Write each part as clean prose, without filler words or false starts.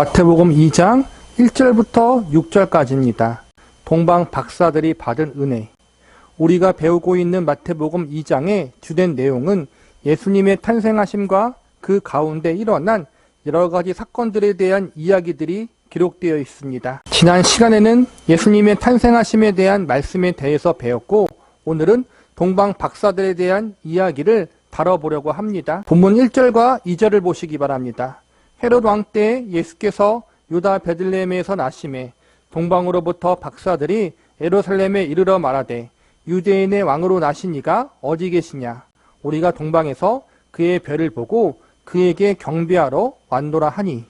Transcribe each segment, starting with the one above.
마태복음 2장 1절부터 6절까지입니다. 동방 박사들이 받은 은혜. 우리가 배우고 있는 마태복음 2장의 주된 내용은 예수님의 탄생하심과 그 가운데 일어난 여러 가지 사건들에 대한 이야기들이 기록되어 있습니다. 지난 시간에는 예수님의 탄생하심에 대한 말씀에 대해서 배웠고, 오늘은 동방 박사들에 대한 이야기를 다뤄보려고 합니다. 본문 1절과 2절을 보시기 바랍니다. 헤롯 왕 때 예수께서 유다 베들레헴에서 나심에 동방으로부터 박사들이 예루살렘에 이르러 말하되 유대인의 왕으로 나신 이가 어디 계시냐? 우리가 동방에서 그의 별을 보고 그에게 경배하러 왔노라 하니.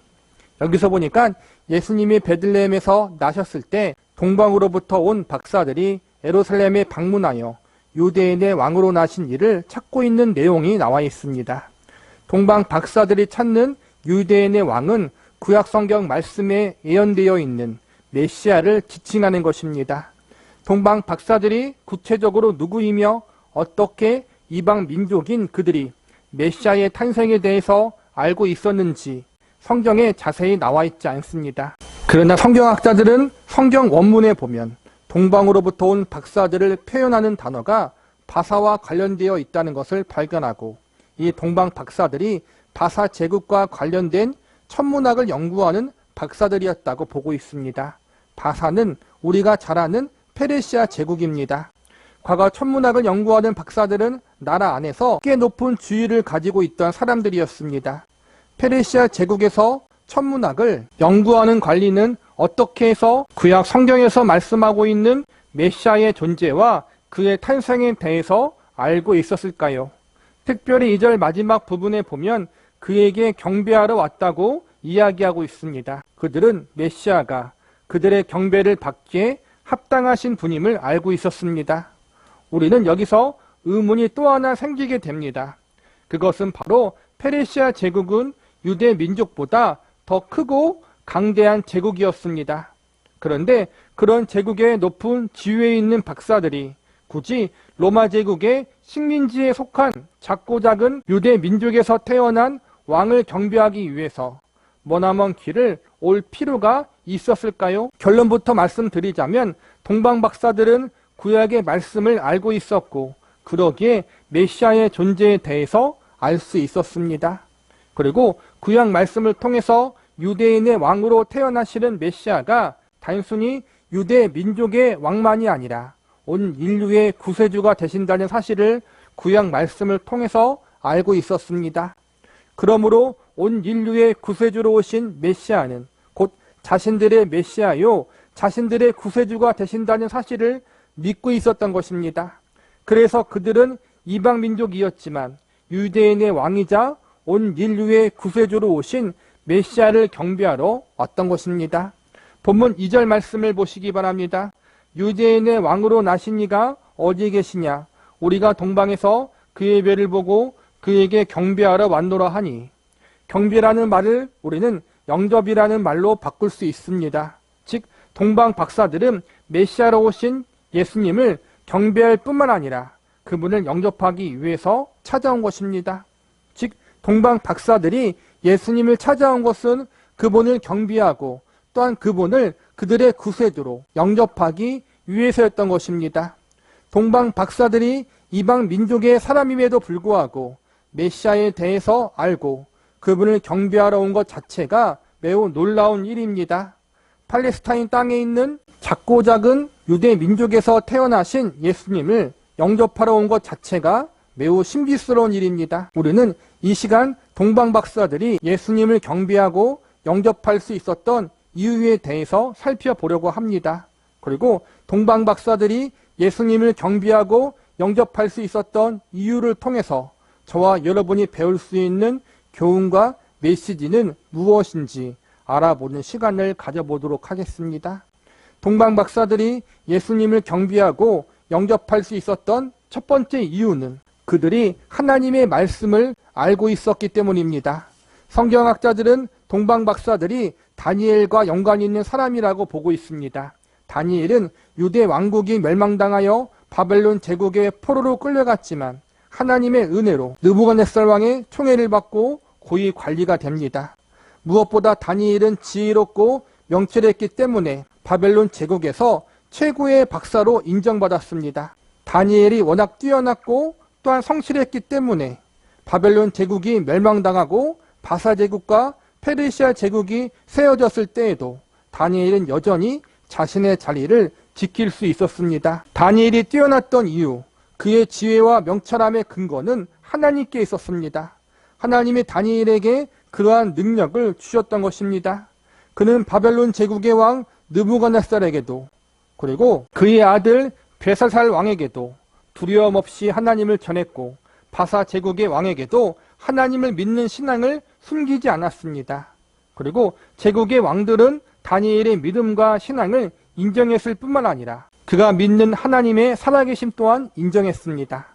여기서 보니까 예수님이 베들레헴에서 나셨을 때 동방으로부터 온 박사들이 예루살렘에 방문하여 유대인의 왕으로 나신 이를 찾고 있는 내용이 나와 있습니다. 동방 박사들이 찾는 유대인의 왕은 구약 성경 말씀에 예언되어 있는 메시아를 지칭하는 것입니다. 동방 박사들이 구체적으로 누구이며 어떻게 이방 민족인 그들이 메시아의 탄생에 대해서 알고 있었는지 성경에 자세히 나와 있지 않습니다. 그러나 성경학자들은 성경 원문에 보면 동방으로부터 온 박사들을 표현하는 단어가 바사와 관련되어 있다는 것을 발견하고, 이 동방 박사들이 바사 제국과 관련된 천문학을 연구하는 박사들이었다고 보고 있습니다. 바사는 우리가 잘 아는 페르시아 제국입니다. 과거 천문학을 연구하는 박사들은 나라 안에서 꽤 높은 지위를 가지고 있던 사람들이었습니다. 페르시아 제국에서 천문학을 연구하는 관리는 어떻게 해서 구약 성경에서 말씀하고 있는 메시아의 존재와 그의 탄생에 대해서 알고 있었을까요? 특별히 2절 마지막 부분에 보면 그에게 경배하러 왔다고 이야기하고 있습니다. 그들은 메시아가 그들의 경배를 받기에 합당하신 분임을 알고 있었습니다. 우리는 여기서 의문이 또 하나 생기게 됩니다. 그것은 바로 페르시아 제국은 유대 민족보다 더 크고 강대한 제국이었습니다. 그런데 그런 제국의 높은 지위에 있는 박사들이 굳이 로마 제국의 식민지에 속한 작고 작은 유대 민족에서 태어난 왕을 경배하기 위해서 머나먼 길을 올 필요가 있었을까요? 결론부터 말씀드리자면 동방 박사들은 구약의 말씀을 알고 있었고, 그러기에 메시아의 존재에 대해서 알 수 있었습니다. 그리고 구약 말씀을 통해서 유대인의 왕으로 태어나시는 메시아가 단순히 유대 민족의 왕만이 아니라 온 인류의 구세주가 되신다는 사실을 구약 말씀을 통해서 알고 있었습니다. 그러므로 온 인류의 구세주로 오신 메시아는 곧 자신들의 메시아요, 자신들의 구세주가 되신다는 사실을 믿고 있었던 것입니다. 그래서 그들은 이방 민족이었지만 유대인의 왕이자 온 인류의 구세주로 오신 메시아를 경배하러 왔던 것입니다. 본문 2절 말씀을 보시기 바랍니다. 유대인의 왕으로 나신 이가 어디 계시냐? 우리가 동방에서 그의 별을 보고 그에게 경배하러 왔노라 하니. 경배라는 말을 우리는 영접이라는 말로 바꿀 수 있습니다. 즉 동방 박사들은 메시아로 오신 예수님을 경배할 뿐만 아니라 그분을 영접하기 위해서 찾아온 것입니다. 즉 동방 박사들이 예수님을 찾아온 것은 그분을 경배하고 또한 그분을 그들의 구세주로 영접하기 위해서였던 것입니다. 동방 박사들이 이방 민족의 사람임에도 불구하고 메시아에 대해서 알고 그분을 경배하러 온 것 자체가 매우 놀라운 일입니다. 팔레스타인 땅에 있는 작고 작은 유대 민족에서 태어나신 예수님을 영접하러 온 것 자체가 매우 신비스러운 일입니다. 우리는 이 시간 동방 박사들이 예수님을 경배하고 영접할 수 있었던 이유에 대해서 살펴보려고 합니다. 그리고 동방 박사들이 예수님을 경배하고 영접할 수 있었던 이유를 통해서 저와 여러분이 배울 수 있는 교훈과 메시지는 무엇인지 알아보는 시간을 가져보도록 하겠습니다. 동방 박사들이 예수님을 경배하고 영접할 수 있었던 첫 번째 이유는 그들이 하나님의 말씀을 알고 있었기 때문입니다. 성경학자들은 동방 박사들이 다니엘과 연관이 있는 사람이라고 보고 있습니다. 다니엘은 유대 왕국이 멸망당하여 바벨론 제국의 포로로 끌려갔지만 하나님의 은혜로 느부갓네살 왕의 총애를 받고 고위 관리가 됩니다. 무엇보다 다니엘은 지혜롭고 명철했기 때문에 바벨론 제국에서 최고의 박사로 인정받았습니다. 다니엘이 워낙 뛰어났고 또한 성실했기 때문에 바벨론 제국이 멸망당하고 바사 제국과 페르시아 제국이 세워졌을 때에도 다니엘은 여전히 자신의 자리를 지킬 수 있었습니다. 다니엘이 뛰어났던 이유, 그의 지혜와 명철함의 근거는 하나님께 있었습니다. 하나님이 다니엘에게 그러한 능력을 주셨던 것입니다. 그는 바벨론 제국의 왕 느부갓네살에게도 그리고 그의 아들 벨사살 왕에게도 두려움 없이 하나님을 전했고 바사 제국의 왕에게도 하나님을 믿는 신앙을 숨기지 않았습니다. 그리고 제국의 왕들은 다니엘의 믿음과 신앙을 인정했을 뿐만 아니라 그가 믿는 하나님의 살아계심 또한 인정했습니다.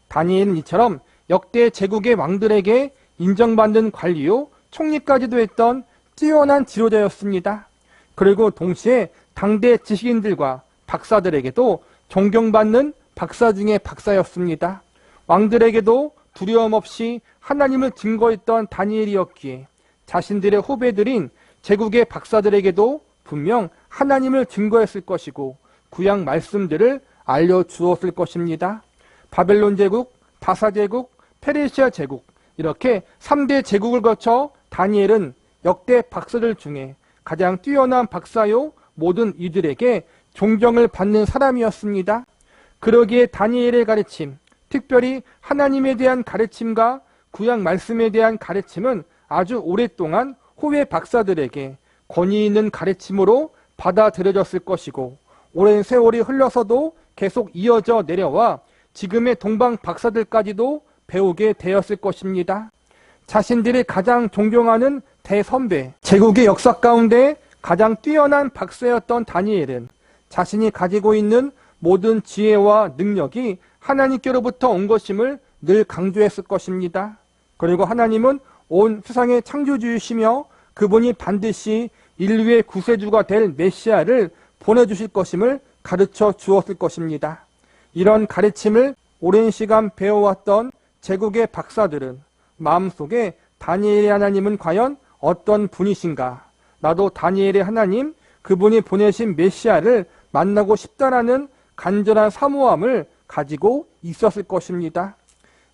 다니엘은 이처럼 역대 제국의 왕들에게 인정받는 관리요 총리까지도 했던 뛰어난 지도자였습니다. 그리고 동시에 당대 지식인들과 박사들에게도 존경받는 박사 중의 박사였습니다. 왕들에게도 두려움 없이 하나님을 증거했던 다니엘이었기에 자신들의 후배들인 제국의 박사들에게도 분명 하나님을 증거했을 것이고 구약 말씀들을 알려주었을 것입니다. 바벨론 제국, 바사 제국, 페르시아 제국 이렇게 3대 제국을 거쳐 다니엘은 역대 박사들 중에 가장 뛰어난 박사요 모든 이들에게 존경을 받는 사람이었습니다. 그러기에 다니엘의 가르침, 특별히 하나님에 대한 가르침과 구약 말씀에 대한 가르침은 아주 오랫동안 후배 박사들에게 권위 있는 가르침으로 받아들여졌을 것이고 오랜 세월이 흘러서도 계속 이어져 내려와 지금의 동방 박사들까지도 배우게 되었을 것입니다. 자신들이 가장 존경하는 대선배, 제국의 역사 가운데 가장 뛰어난 박사였던 다니엘은 자신이 가지고 있는 모든 지혜와 능력이 하나님께로부터 온 것임을 늘 강조했을 것입니다. 그리고 하나님은 온 세상의 창조주이시며 그분이 반드시 인류의 구세주가 될 메시아를 보내주실 것임을 가르쳐 주었을 것입니다. 이런 가르침을 오랜 시간 배워왔던 제국의 박사들은 마음속에 다니엘의 하나님은 과연 어떤 분이신가? 나도 다니엘의 하나님, 그분이 보내신 메시아를 만나고 싶다라는 간절한 사모함을 가지고 있었을 것입니다.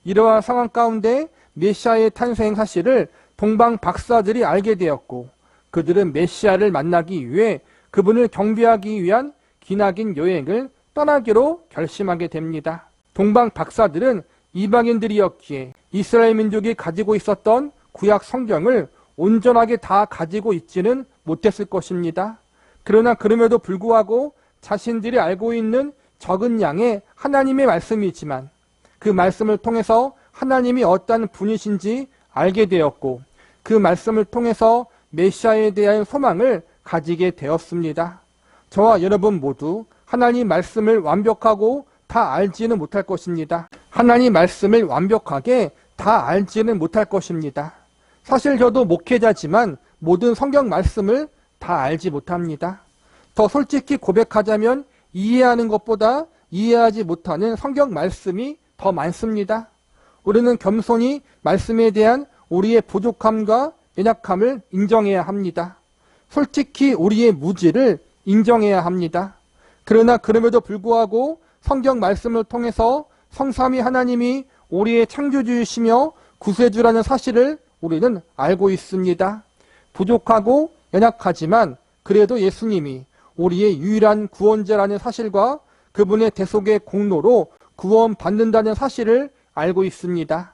이러한 상황 가운데 메시아의 탄생 사실을 동방 박사들이 알게 되었고 그들은 메시아를 만나기 위해 그분을 경배하기 위한 기나긴 여행을 떠나기로 결심하게 됩니다. 동방 박사들은 이방인들이었기에 이스라엘 민족이 가지고 있었던 구약 성경을 온전하게 다 가지고 있지는 못했을 것입니다. 그러나 그럼에도 불구하고 자신들이 알고 있는 적은 양의 하나님의 말씀이지만 그 말씀을 통해서 하나님이 어떤 분이신지 알게 되었고 그 말씀을 통해서 메시아에 대한 소망을 가지게 되었습니다. 저와 여러분 모두 하나님 말씀을 완벽하고 다 알지는 못할 것입니다. 하나님 말씀을 완벽하게 다 알지는 못할 것입니다. 사실 저도 목회자지만 모든 성경 말씀을 다 알지 못합니다. 더 솔직히 고백하자면 이해하는 것보다 이해하지 못하는 성경 말씀이 더 많습니다. 우리는 겸손히 말씀에 대한 우리의 부족함과 연약함을 인정해야 합니다. 솔직히 우리의 무지를 인정해야 합니다. 그러나 그럼에도 불구하고 성경 말씀을 통해서 성삼위 하나님이 우리의 창조주이시며 구세주라는 사실을 우리는 알고 있습니다. 부족하고 연약하지만 그래도 예수님이 우리의 유일한 구원자라는 사실과 그분의 대속의 공로로 구원받는다는 사실을 알고 있습니다.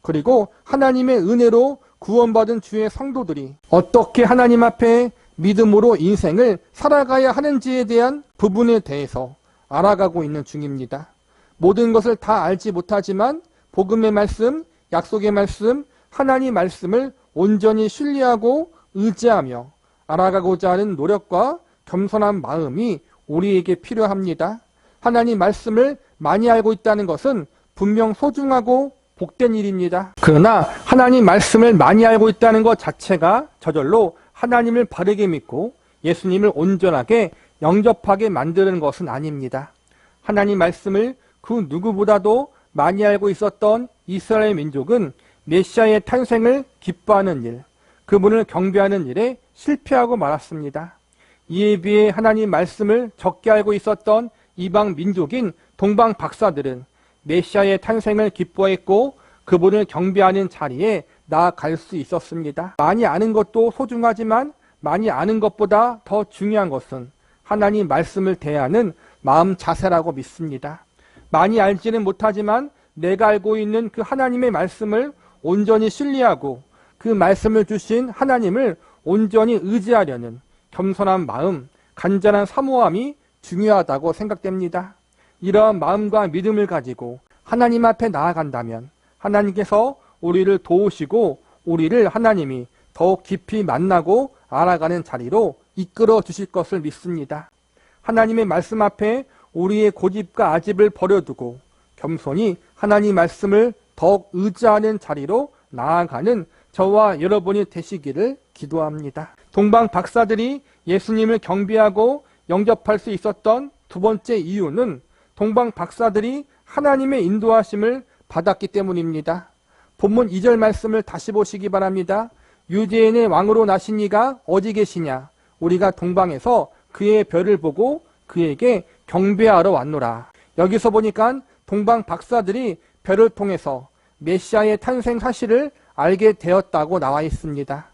그리고 하나님의 은혜로 구원받은 주의 성도들이 어떻게 하나님 앞에 믿음으로 인생을 살아가야 하는지에 대한 부분에 대해서 알아가고 있는 중입니다. 모든 것을 다 알지 못하지만 복음의 말씀, 약속의 말씀, 하나님 말씀을 온전히 신뢰하고 의지하며 알아가고자 하는 노력과 겸손한 마음이 우리에게 필요합니다. 하나님 말씀을 많이 알고 있다는 것은 분명 소중하고 복된 일입니다. 그러나 하나님 말씀을 많이 알고 있다는 것 자체가 저절로 하나님을 바르게 믿고 예수님을 온전하게 영접하게 만드는 것은 아닙니다. 하나님 말씀을 그 누구보다도 많이 알고 있었던 이스라엘 민족은 메시아의 탄생을 기뻐하는 일, 그분을 경배하는 일에 실패하고 말았습니다. 이에 비해 하나님 말씀을 적게 알고 있었던 이방 민족인 동방 박사들은 메시아의 탄생을 기뻐했고 그분을 경배하는 자리에 나아갈 수 있었습니다. 많이 아는 것도 소중하지만 많이 아는 것보다 더 중요한 것은 하나님 말씀을 대하는 마음 자세라고 믿습니다. 많이 알지는 못하지만 내가 알고 있는 그 하나님의 말씀을 온전히 신뢰하고 그 말씀을 주신 하나님을 온전히 의지하려는 겸손한 마음, 간절한 사모함이 중요하다고 생각됩니다. 이러한 마음과 믿음을 가지고 하나님 앞에 나아간다면 하나님께서 우리를 도우시고 우리를 하나님이 더욱 깊이 만나고 알아가는 자리로 이끌어 주실 것을 믿습니다. 하나님의 말씀 앞에 우리의 고집과 아집을 버려두고 겸손히 하나님 말씀을 더욱 의지하는 자리로 나아가는 저와 여러분이 되시기를 기도합니다. 동방 박사들이 예수님을 경배하고 영접할 수 있었던 두 번째 이유는 동방 박사들이 하나님의 인도하심을 받았기 때문입니다. 본문 2절 말씀을 다시 보시기 바랍니다. 유대인의 왕으로 나신 이가 어디 계시냐? 우리가 동방에서 그의 별을 보고 그에게 경배하러 왔노라. 여기서 보니까 동방 박사들이 별을 통해서 메시아의 탄생 사실을 알게 되었다고 나와 있습니다.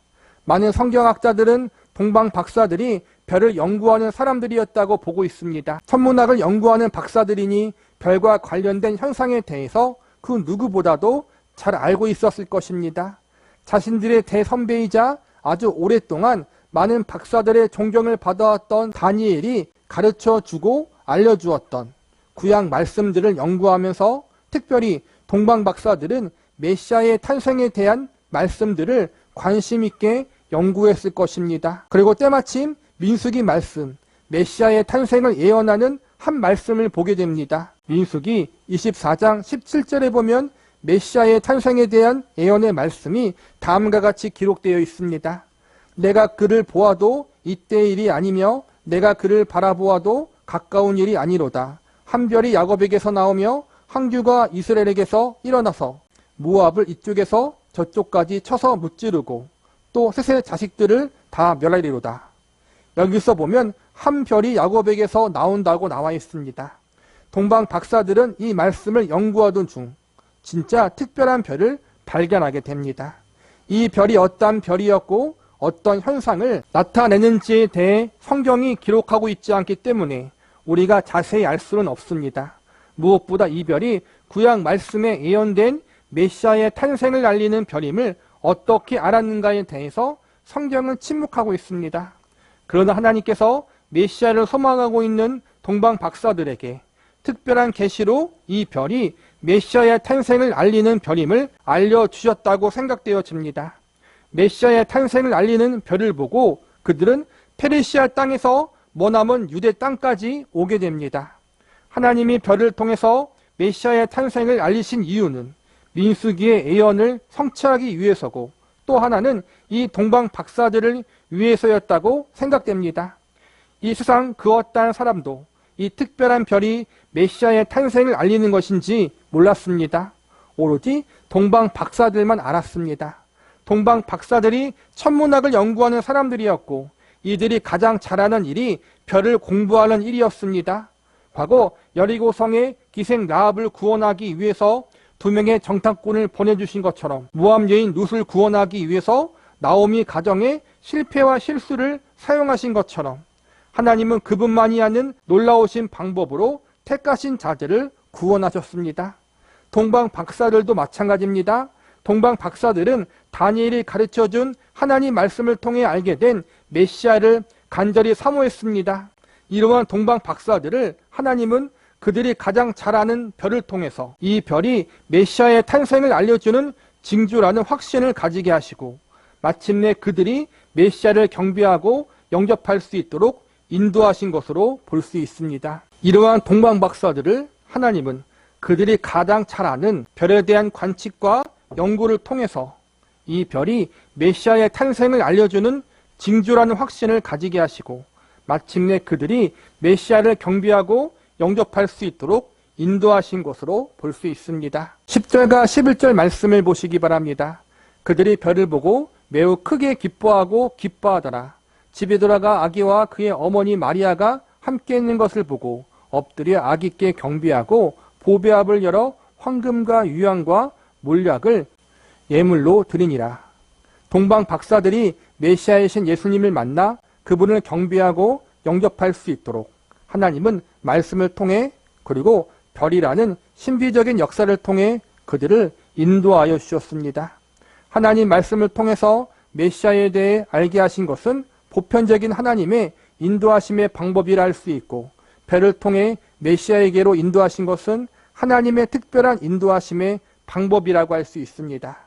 많은 성경학자들은 동방 박사들이 별을 연구하는 사람들이었다고 보고 있습니다. 천문학을 연구하는 박사들이니 별과 관련된 현상에 대해서 그 누구보다도 잘 알고 있었을 것입니다. 자신들의 대선배이자 아주 오랫동안 많은 박사들의 존경을 받아왔던 다니엘이 가르쳐주고 알려주었던 구약 말씀들을 연구하면서 특별히 동방 박사들은 메시아의 탄생에 대한 말씀들을 관심 있게 연구했을 것입니다. 그리고 때마침 민수기 말씀, 메시아의 탄생을 예언하는 한 말씀을 보게 됩니다. 민수기 24장 17절에 보면 메시아의 탄생에 대한 예언의 말씀이 다음과 같이 기록되어 있습니다. 내가 그를 보아도 이때의 일이 아니며 내가 그를 바라보아도 가까운 일이 아니로다. 한 별이 야곱에게서 나오며 항규가 이스라엘에게서 일어나서 모압을 이쪽에서 저쪽까지 쳐서 무찌르고 또 셋의 자식들을 다 멸하리로다. 여기서 보면 한 별이 야곱에게서 나온다고 나와 있습니다. 동방 박사들은 이 말씀을 연구하던 중 진짜 특별한 별을 발견하게 됩니다. 이 별이 어떤 별이었고 어떤 현상을 나타내는지에 대해 성경이 기록하고 있지 않기 때문에 우리가 자세히 알 수는 없습니다. 무엇보다 이 별이 구약 말씀에 예언된 메시아의 탄생을 알리는 별임을 어떻게 알았는가에 대해서 성경은 침묵하고 있습니다. 그러나 하나님께서 메시아를 소망하고 있는 동방 박사들에게 특별한 계시로 이 별이 메시아의 탄생을 알리는 별임을 알려주셨다고 생각되어집니다. 메시아의 탄생을 알리는 별을 보고 그들은 페르시아 땅에서 머나먼 유대 땅까지 오게 됩니다. 하나님이 별을 통해서 메시아의 탄생을 알리신 이유는 민수기의 예언을 성취하기 위해서고 또 하나는 이 동방 박사들을 위해서였다고 생각됩니다. 이 세상 그 어떠한 사람도 이 특별한 별이 메시아의 탄생을 알리는 것인지 몰랐습니다. 오로지 동방 박사들만 알았습니다. 동방 박사들이 천문학을 연구하는 사람들이었고 이들이 가장 잘하는 일이 별을 공부하는 일이었습니다. 과거 여리고성의 기생 라합을 구원하기 위해서 2명의 정탐꾼을 보내주신 것처럼 모압 여인 룻을 구원하기 위해서 나오미 가정의 실패와 실수를 사용하신 것처럼 하나님은 그분만이 아는 놀라우신 방법으로 택하신 자들을 구원하셨습니다. 동방 박사들도 마찬가지입니다. 동방 박사들은 다니엘이 가르쳐준 하나님 말씀을 통해 알게 된 메시아를 간절히 사모했습니다. 이러한 동방 박사들을 하나님은 그들이 가장 잘 아는 별을 통해서 이 별이 메시아의 탄생을 알려주는 징조라는 확신을 가지게 하시고 마침내 그들이 메시아를 경배하고 영접할 수 있도록 인도하신 것으로 볼 수 있습니다. 이러한 동방 박사들을 하나님은 그들이 가장 잘 아는 별에 대한 관측과 연구를 통해서 이 별이 메시아의 탄생을 알려주는 징조라는 확신을 가지게 하시고 마침내 그들이 메시아를 경배하고 영접할 수 있도록 인도하신 것으로 볼 수 있습니다. 10절과 11절 말씀을 보시기 바랍니다. 그들이 별을 보고 매우 크게 기뻐하고 기뻐하더라. 집에 들어가 아기와 그의 어머니 마리아가 함께 있는 것을 보고 엎드려 아기께 경배하고 보배압을 열어 황금과 유향과 몰약을 예물로 드리니라. 동방 박사들이 메시아이신 예수님을 만나 그분을 경배하고 영접할 수 있도록 하나님은 말씀을 통해 그리고 별이라는 신비적인 역사를 통해 그들을 인도하여 주셨습니다. 하나님 말씀을 통해서 메시아에 대해 알게 하신 것은 보편적인 하나님의 인도하심의 방법이라 할 수 있고, 별을 통해 메시아에게로 인도하신 것은 하나님의 특별한 인도하심의 방법이라고 할 수 있습니다.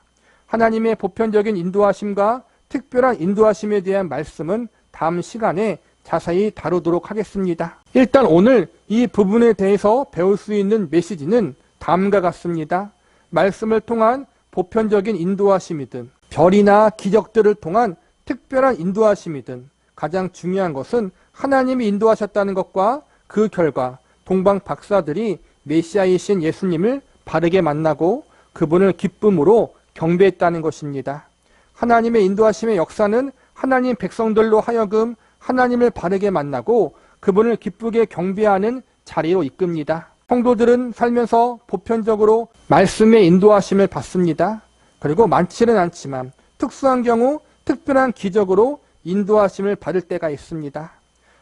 하나님의 보편적인 인도하심과 특별한 인도하심에 대한 말씀은 다음 시간에 자세히 다루도록 하겠습니다. 일단 오늘 이 부분에 대해서 배울 수 있는 메시지는 다음과 같습니다. 말씀을 통한 보편적인 인도하심이든 별이나 기적들을 통한 특별한 인도하심이든 가장 중요한 것은 하나님이 인도하셨다는 것과 그 결과 동방 박사들이 메시아이신 예수님을 바르게 만나고 그분을 기쁨으로 경배했다는 것입니다. 하나님의 인도하심의 역사는 하나님 백성들로 하여금 하나님을 바르게 만나고 그분을 기쁘게 경배하는 자리로 이끕니다. 성도들은 살면서 보편적으로 말씀의 인도하심을 받습니다. 그리고 많지는 않지만 특수한 경우 특별한 기적으로 인도하심을 받을 때가 있습니다.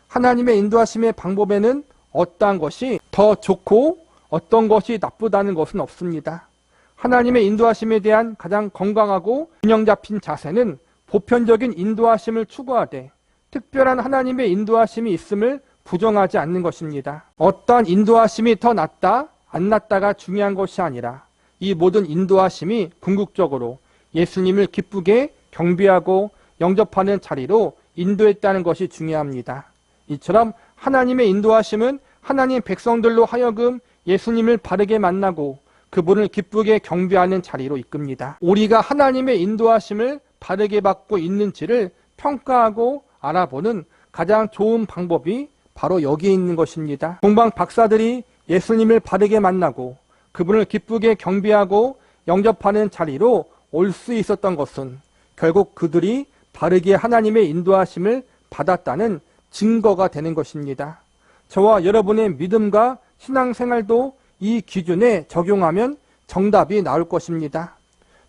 하나님의 인도하심의 방법에는 어떠한 것이 더 좋고 어떤 것이 나쁘다는 것은 없습니다. 하나님의 인도하심에 대한 가장 건강하고 균형 잡힌 자세는 보편적인 인도하심을 추구하되 특별한 하나님의 인도하심이 있음을 부정하지 않는 것입니다. 어떠한 인도하심이 더 낫다, 안 낫다가 중요한 것이 아니라 이 모든 인도하심이 궁극적으로 예수님을 기쁘게 경배하고 영접하는 자리로 인도했다는 것이 중요합니다. 이처럼 하나님의 인도하심은 하나님 백성들로 하여금 예수님을 바르게 만나고 그분을 기쁘게 경배하는 자리로 이끕니다. 우리가 하나님의 인도하심을 바르게 받고 있는지를 평가하고 알아보는 가장 좋은 방법이 바로 여기에 있는 것입니다. 동방 박사들이 예수님을 바르게 만나고 그분을 기쁘게 경배하고 영접하는 자리로 올 수 있었던 것은 결국 그들이 바르게 하나님의 인도하심을 받았다는 증거가 되는 것입니다. 저와 여러분의 믿음과 신앙생활도 이 기준에 적용하면 정답이 나올 것입니다.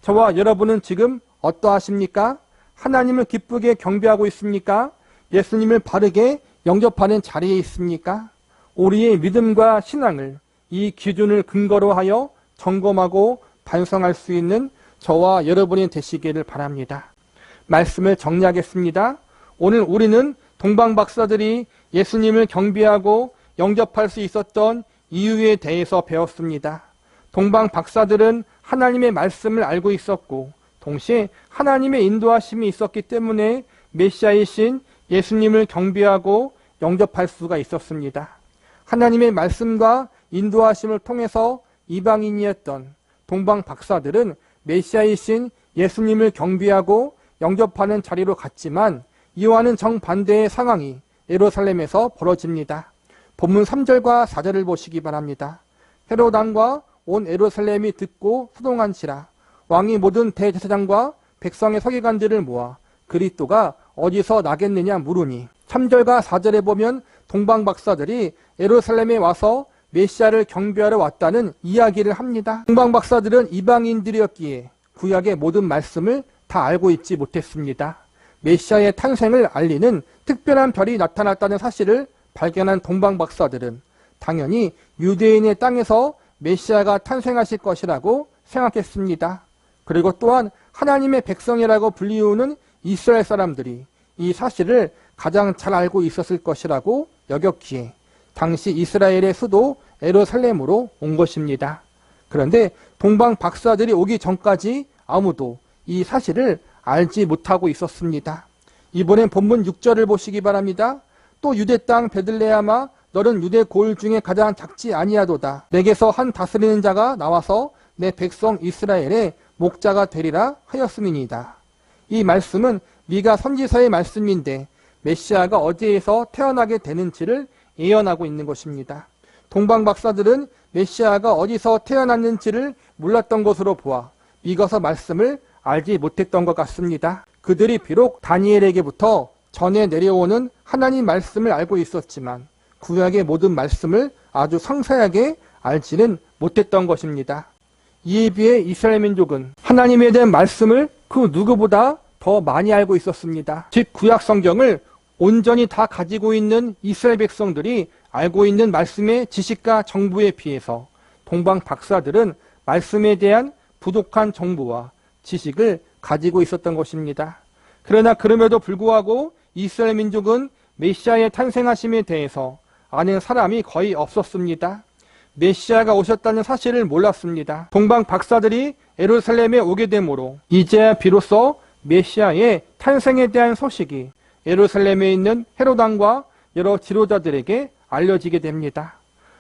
저와 여러분은 지금 어떠하십니까? 하나님을 기쁘게 경배하고 있습니까? 예수님을 바르게 영접하는 자리에 있습니까? 우리의 믿음과 신앙을 이 기준을 근거로 하여 점검하고 반성할 수 있는 저와 여러분이 되시기를 바랍니다. 말씀을 정리하겠습니다. 오늘 우리는 동방 박사들이 예수님을 경배하고 영접할 수 있었던 이유에 대해서 배웠습니다. 동방 박사들은 하나님의 말씀을 알고 있었고 동시에 하나님의 인도하심이 있었기 때문에 메시아이신 예수님을 경배하고 영접할 수가 있었습니다. 하나님의 말씀과 인도하심을 통해서 이방인이었던 동방 박사들은 메시아이신 예수님을 경배하고 영접하는 자리로 갔지만 이와는 정반대의 상황이 예루살렘에서 벌어집니다. 본문 3절과 4절을 보시기 바랍니다. 헤롯 왕과 온 예루살렘이 듣고 수동한지라. 왕이 모든 대제사장과 백성의 서기관들을 모아 그리스도가 어디서 나겠느냐 물으니, 3절과 4절에 보면 동방 박사들이 예루살렘에 와서 메시아를 경배하러 왔다는 이야기를 합니다. 동방 박사들은 이방인들이었기에 구약의 모든 말씀을 다 알고 있지 못했습니다. 메시아의 탄생을 알리는 특별한 별이 나타났다는 사실을 발견한 동방 박사들은 당연히 유대인의 땅에서 메시아가 탄생하실 것이라고 생각했습니다. 그리고 또한 하나님의 백성이라고 불리우는 이스라엘 사람들이 이 사실을 가장 잘 알고 있었을 것이라고 여겼기에 당시 이스라엘의 수도 예루살렘으로 온 것입니다. 그런데 동방 박사들이 오기 전까지 아무도 이 사실을 알지 못하고 있었습니다. 이번엔 본문 6절을 보시기 바랍니다. 또 유대 땅 베들레헴아 너는 유대 고을 중에 가장 작지 아니하도다. 내게서 한 다스리는 자가 나와서 내 백성 이스라엘의 목자가 되리라 하였음이니이다. 이 말씀은 미가 선지서의 말씀인데 메시아가 어디에서 태어나게 되는지를 예언하고 있는 것입니다. 동방 박사들은 메시아가 어디서 태어났는지를 몰랐던 것으로 보아 미가서 말씀을 알지 못했던 것 같습니다. 그들이 비록 다니엘에게부터 전해 내려오는 하나님 말씀을 알고 있었지만 구약의 모든 말씀을 아주 상세하게 알지는 못했던 것입니다. 이에 비해 이스라엘 민족은 하나님에 대한 말씀을 그 누구보다 더 많이 알고 있었습니다. 즉 구약 성경을 온전히 다 가지고 있는 이스라엘 백성들이 알고 있는 말씀의 지식과 정보에 비해서 동방 박사들은 말씀에 대한 부족한 정보와 지식을 가지고 있었던 것입니다. 그러나 그럼에도 불구하고 이스라엘 민족은 메시아의 탄생하심에 대해서 아는 사람이 거의 없었습니다. 메시아가 오셨다는 사실을 몰랐습니다. 동방 박사들이 예루살렘에 오게 되므로 이제야 비로소 메시아의 탄생에 대한 소식이 예루살렘에 있는 헤롯 왕과 여러 지도자들에게 알려지게 됩니다.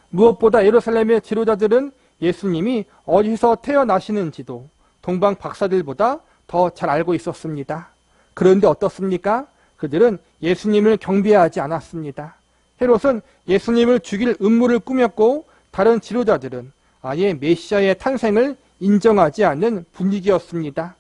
무엇보다 예루살렘의 지도자들은 예수님이 어디서 태어나시는지도 동방 박사들보다 더 잘 알고 있었습니다. 그런데 어떻습니까? 그들은 예수님을 경배하지 않았습니다. 헤롯은 예수님을 죽일 음모를 꾸몄고 다른 지도자들은 아예 메시아의 탄생을 인정하지 않는 분위기였습니다.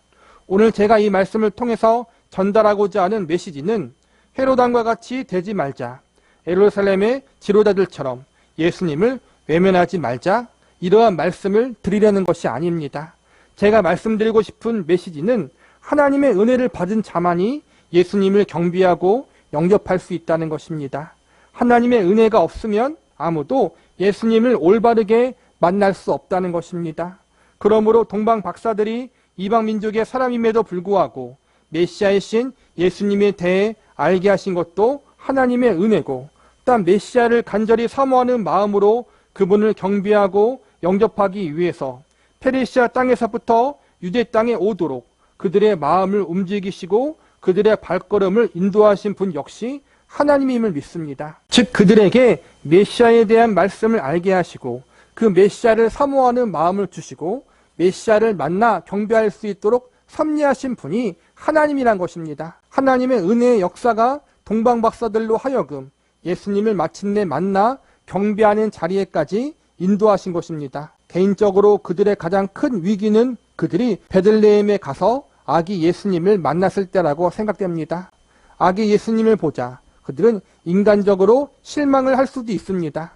오늘 제가 이 말씀을 통해서 전달하고자 하는 메시지는 헤롯 왕과 같이 되지 말자, 예루살렘의 지도자들처럼 예수님을 외면하지 말자, 이러한 말씀을 드리려는 것이 아닙니다. 제가 말씀드리고 싶은 메시지는 하나님의 은혜를 받은 자만이 예수님을 경배하고 영접할 수 있다는 것입니다. 하나님의 은혜가 없으면 아무도 예수님을 올바르게 만날 수 없다는 것입니다. 그러므로 동방 박사들이 이방 민족의 사람임에도 불구하고 메시아의 신 예수님에 대해 알게 하신 것도 하나님의 은혜고, 또한 메시아를 간절히 사모하는 마음으로 그분을 경배하고 영접하기 위해서 페르시아 땅에서부터 유대 땅에 오도록 그들의 마음을 움직이시고 그들의 발걸음을 인도하신 분 역시 하나님임을 믿습니다. 즉 그들에게 메시아에 대한 말씀을 알게 하시고 그 메시아를 사모하는 마음을 주시고 메시아를 만나 경배할 수 있도록 섭리하신 분이 하나님이란 것입니다. 하나님의 은혜의 역사가 동방 박사들로 하여금 예수님을 마침내 만나 경배하는 자리에까지 인도하신 것입니다. 개인적으로 그들의 가장 큰 위기는 그들이 베들레헴에 가서 아기 예수님을 만났을 때라고 생각됩니다. 아기 예수님을 보자 그들은 인간적으로 실망을 할 수도 있습니다.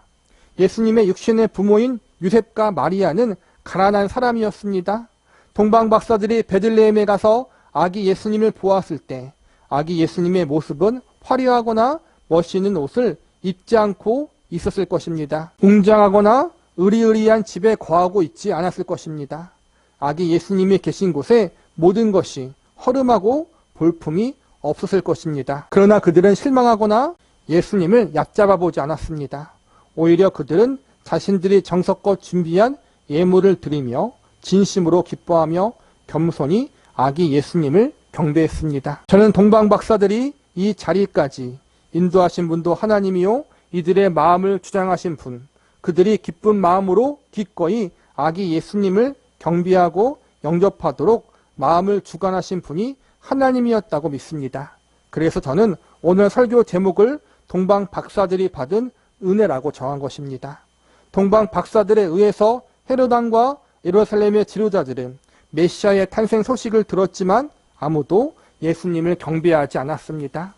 예수님의 육신의 부모인 유셉과 마리아는 가난한 사람이었습니다. 동방 박사들이 베들레헴에 가서 아기 예수님을 보았을 때 아기 예수님의 모습은 화려하거나 멋있는 옷을 입지 않고 있었을 것입니다. 웅장하거나 의리의리한 집에 거하고 있지 않았을 것입니다. 아기 예수님이 계신 곳에 모든 것이 허름하고 볼품이 없었을 것입니다. 그러나 그들은 실망하거나 예수님을 얕잡아 보지 않았습니다. 오히려 그들은 자신들이 정성껏 준비한 예물을 드리며 진심으로 기뻐하며 겸손히 아기 예수님을 경배했습니다. 저는 동방 박사들이 이 자리까지 인도하신 분도 하나님이요 이들의 마음을 주장하신 분, 그들이 기쁜 마음으로 기꺼이 아기 예수님을 경배하고 영접하도록 마음을 주관하신 분이 하나님이었다고 믿습니다. 그래서 저는 오늘 설교 제목을 동방 박사들이 받은 은혜라고 정한 것입니다. 동방 박사들에 의해서 헤롯 왕과 예루살렘의 지도자들은 메시아의 탄생 소식을 들었지만 아무도 예수님을 경배하지 않았습니다.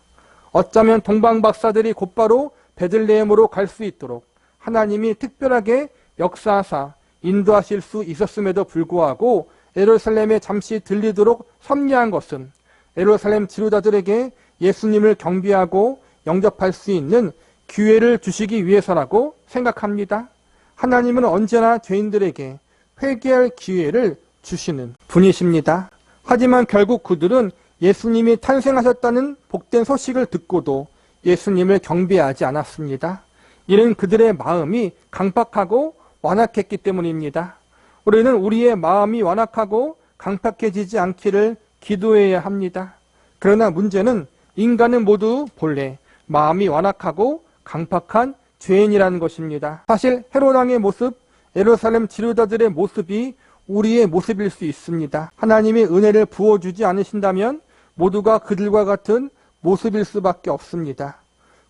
어쩌면 동방 박사들이 곧바로 베들레헴으로 갈 수 있도록 하나님이 특별하게 역사하사 인도하실 수 있었음에도 불구하고 예루살렘에 잠시 들리도록 섭리한 것은 예루살렘 지도자들에게 예수님을 경배하고 영접할 수 있는 기회를 주시기 위해서라고 생각합니다. 하나님은 언제나 죄인들에게 회개할 기회를 주시는 분이십니다. 하지만 결국 그들은 예수님이 탄생하셨다는 복된 소식을 듣고도 예수님을 경배하지 않았습니다. 이는 그들의 마음이 강팍하고 완악했기 때문입니다. 우리는 우리의 마음이 완악하고 강팍해지지 않기를 기도해야 합니다. 그러나 문제는 인간은 모두 본래 마음이 완악하고 강팍한 죄인이라는 것입니다. 사실 헤롯 왕의 모습, 예루살렘 지도자들의 모습이 우리의 모습일 수 있습니다. 하나님이 은혜를 부어주지 않으신다면 모두가 그들과 같은 모습일 수밖에 없습니다.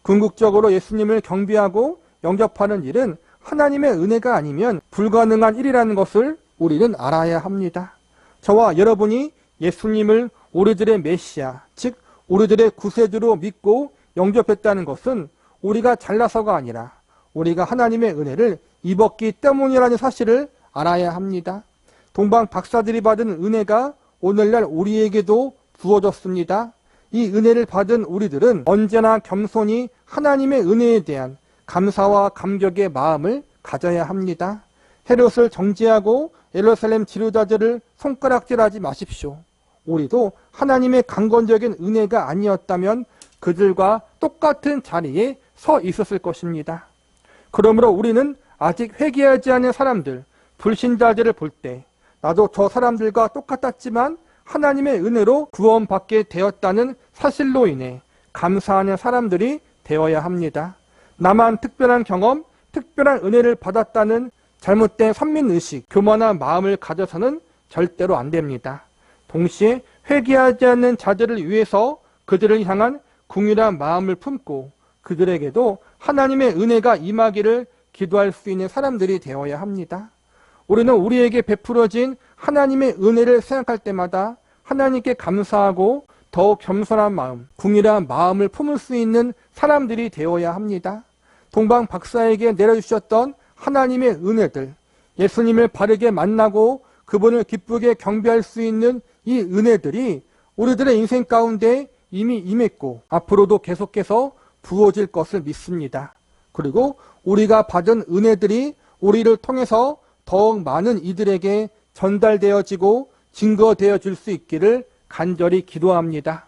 궁극적으로 예수님을 경배하고 영접하는 일은 하나님의 은혜가 아니면 불가능한 일이라는 것을 우리는 알아야 합니다. 저와 여러분이 예수님을 우리들의 메시아, 즉 우리들의 구세주로 믿고 영접했다는 것은 우리가 잘나서가 아니라 우리가 하나님의 은혜를 입었기 때문이라는 사실을 알아야 합니다. 동방 박사들이 받은 은혜가 오늘날 우리에게도 부어졌습니다. 이 은혜를 받은 우리들은 언제나 겸손히 하나님의 은혜에 대한 감사와 감격의 마음을 가져야 합니다. 헤롯을 정죄하고 예루살렘 지도자들을 손가락질하지 마십시오. 우리도 하나님의 강권적인 은혜가 아니었다면 그들과 똑같은 자리에 서 있었을 것입니다. 그러므로 우리는 아직 회개하지 않은 사람들, 불신자들을 볼 때 나도 저 사람들과 똑같았지만 하나님의 은혜로 구원받게 되었다는 사실로 인해 감사하는 사람들이 되어야 합니다. 나만 특별한 경험, 특별한 은혜를 받았다는 잘못된 선민의식, 교만한 마음을 가져서는 절대로 안 됩니다. 동시에 회개하지 않는 자들을 위해서 그들을 향한 궁휼한 마음을 품고 그들에게도 하나님의 은혜가 임하기를 기도할 수 있는 사람들이 되어야 합니다. 우리는 우리에게 베풀어진 하나님의 은혜를 생각할 때마다 하나님께 감사하고 더욱 겸손한 마음, 궁휼한 마음을 품을 수 있는 사람들이 되어야 합니다. 동방 박사에게 내려주셨던 하나님의 은혜들, 예수님을 바르게 만나고 그분을 기쁘게 경배할 수 있는 이 은혜들이 우리들의 인생 가운데 이미 임했고 앞으로도 계속해서 부어질 것을 믿습니다. 그리고 우리가 받은 은혜들이 우리를 통해서 더욱 많은 이들에게 전달되어지고 증거되어 줄 수 있기를 간절히 기도합니다.